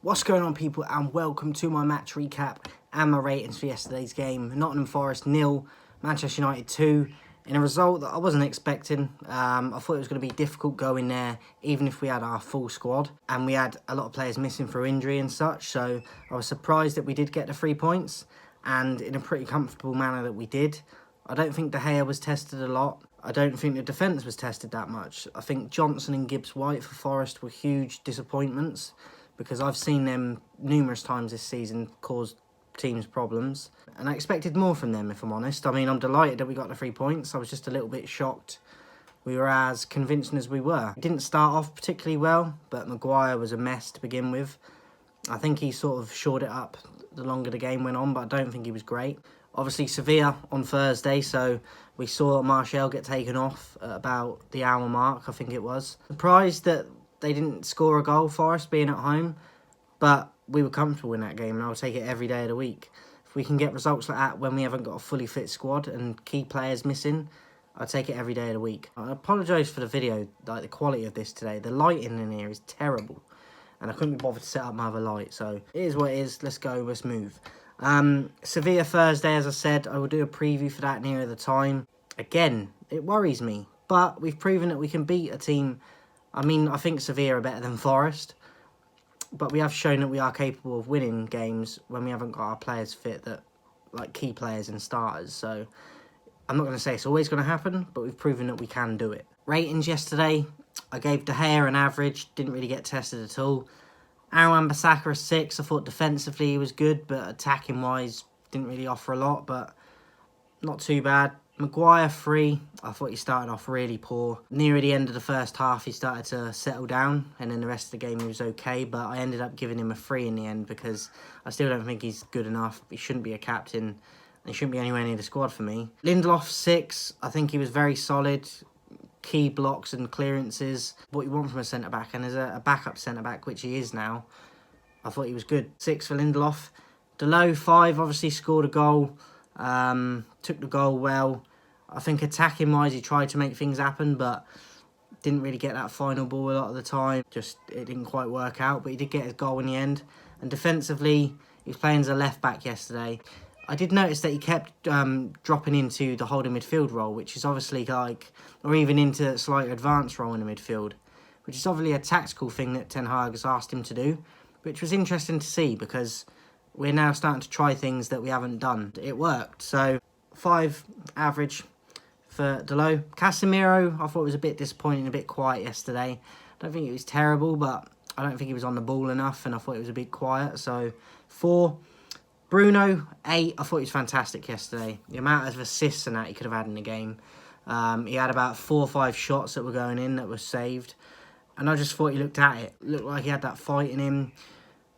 What's going on, people, and welcome to my match recap and my ratings for yesterday's game. Nottingham Forest 0, Manchester United 2, in a result that I wasn't expecting. I thought it was going to be difficult going there, even if we had our full squad, and we had a lot of players missing through injury and such, so I was surprised that we did get the 3 points, and in a pretty comfortable manner that we did. I don't think De Gea was tested a lot. I don't think the defence was tested that much. I think Johnson and Gibbs-White for Forest were huge disappointments, because I've seen them numerous times this season cause teams problems. And I expected more from them, if I'm honest. I mean, I'm delighted that we got the 3 points. I was just a little bit shocked we were as convincing as we were. It didn't start off particularly well, but Maguire was a mess to begin with. I think he sort of shored it up the longer the game went on, but I don't think he was great. Obviously, Sevilla on Thursday, so we saw Martial get taken off at about the hour mark, I think it was. Surprised that they didn't score a goal for us being at home, but we were comfortable in that game, and I'll take it every day of the week. If we can get results like that when we haven't got a fully fit squad and key players missing, I'll take it every day of the week. I apologise for the video, like the quality of this today. The lighting in here is terrible, and I couldn't be bothered to set up my other light, so it is what it is. Let's go, let's move. Sevilla Thursday, as I said, I will do a preview for that nearer the time. Again, it worries me, but we've proven that we can beat a team. I mean, I think Sevilla are better than Forest, but we have shown that we are capable of winning games when we haven't got our players fit, that like key players and starters. So I'm not going to say it's always going to happen, but we've proven that we can do it. Ratings yesterday, I gave De Gea an average, didn't really get tested at all. Aaron Wan-Bissaka a 6. I thought defensively he was good, but attacking wise didn't really offer a lot, but not too bad. Maguire 3. I thought he started off really poor. Near the end of the first half, he started to settle down, and then the rest of the game he was okay, but I ended up giving him a 3 in the end because I still don't think he's good enough. He shouldn't be a captain, and he shouldn't be anywhere near the squad for me. Lindelof 6. I think he was very solid. Key blocks and clearances. What you want from a centre-back, and as a backup centre-back, which he is now, I thought he was good. 6 for Lindelof. Delo 5, obviously scored a goal. Took the goal well. I think attacking wise he tried to make things happen, but didn't really get that final ball a lot of the time. Just it didn't quite work out, but he did get his goal in the end. And defensively, he was playing as a left back yesterday. I did notice that he kept dropping into the holding midfield role, which is obviously like, or even into a slightly advanced role in the midfield, which is obviously a tactical thing that Ten Hag has asked him to do, which was interesting to see because we're now starting to try things that we haven't done. It worked. So 5 average for Delo. Casemiro, I thought was a bit disappointing, a bit quiet yesterday. I don't think it was terrible, but I don't think he was on the ball enough, and I thought it was a bit quiet. So 4. Bruno 8. I thought he was fantastic yesterday. The amount of assists and that he could have had in the game. He had about 4 or 5 shots that were going in that were saved, and I just thought he looked at it. Looked like he had that fight in him.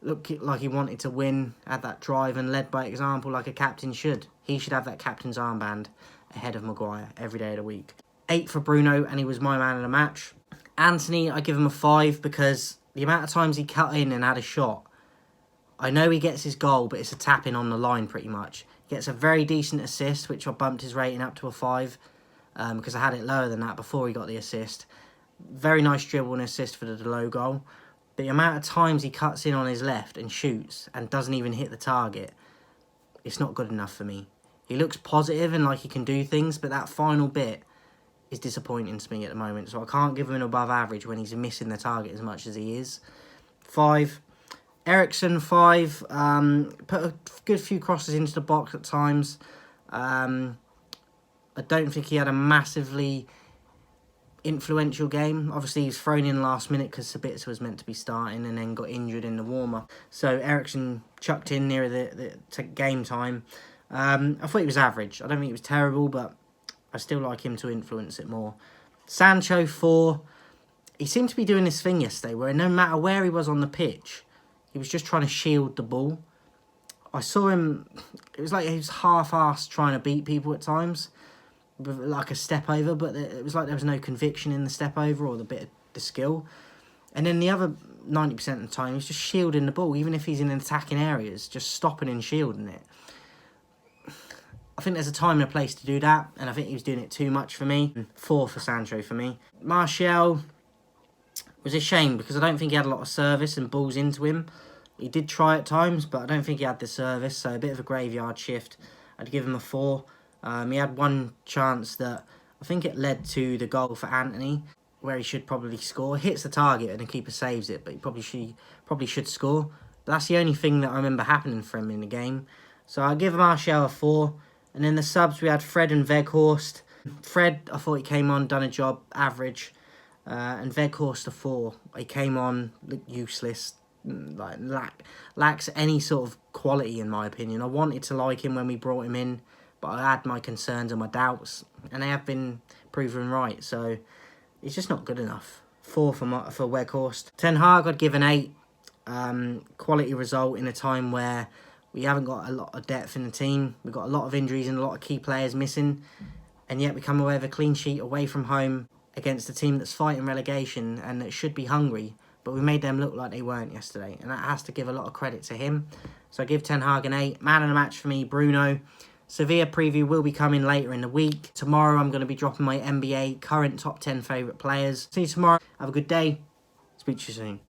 Looked like he wanted to win, had that drive, and led by example like a captain should. He should have that captain's armband ahead of Maguire every day of the week. 8 for Bruno, and he was my man of the match. Anthony, I give him a 5 because the amount of times he cut in and had a shot. I know he gets his goal, but it's a tap-in on the line pretty much. He gets a very decent assist, which I bumped his rating up to a 5 because I had it lower than that before he got the assist. Very nice dribble and assist for the Delo goal. But the amount of times he cuts in on his left and shoots and doesn't even hit the target, it's not good enough for me. He looks positive and like he can do things, but that final bit is disappointing to me at the moment. So I can't give him an above average when he's missing the target as much as he is. 5. Eriksen 5. Put a good few crosses into the box at times. I don't think he had a massively influential game. Obviously he was thrown in last minute because Sabitzer was meant to be starting and then got injured in the warm-up. So Eriksen chucked in near the game time. I thought he was average. I don't think he was terrible, but I still like him to influence it more. Sancho 4. He seemed to be doing this thing yesterday where no matter where he was on the pitch, he was just trying to shield the ball. I saw him, it was like he was half-assed trying to beat people at times, with like a step over, but it was like there was no conviction in the step over or the skill. And then the other 90% of the time, he's just shielding the ball, even if he's in attacking areas, just stopping and shielding it. I think there's a time and a place to do that, and I think he was doing it too much for me. 4 for Sancho for me. Martial was a shame because I don't think he had a lot of service and balls into him. He did try at times, but I don't think he had the service, so a bit of a graveyard shift. I'd give him a 4. He had one chance that I think it led to the goal for Anthony, where he should probably score. Hits the target and the keeper saves it, but he probably should score. But that's the only thing that I remember happening for him in the game. So I give Martial a 4. And then the subs, we had Fred and Weghorst. Fred, I thought he came on, done a job, average. And Weghorst a 4. He came on, looked useless, like lacks any sort of quality in my opinion. I wanted to like him when we brought him in, but I had my concerns and my doubts, and they have been proven right. So he's just not good enough. 4 for Weghorst. Ten Hag, I'd give an 8. Quality result in a time where we haven't got a lot of depth in the team. We've got a lot of injuries and a lot of key players missing, and yet we come away with a clean sheet away from home against a team that's fighting relegation and that should be hungry, but we made them look like they weren't yesterday, and that has to give a lot of credit to him. So I give Ten Hag an 8. Man of the match for me, Bruno. Sevilla preview will be coming later in the week. Tomorrow I'm going to be dropping my NBA current top 10 favourite players. See you tomorrow. Have a good day. Speak to you soon.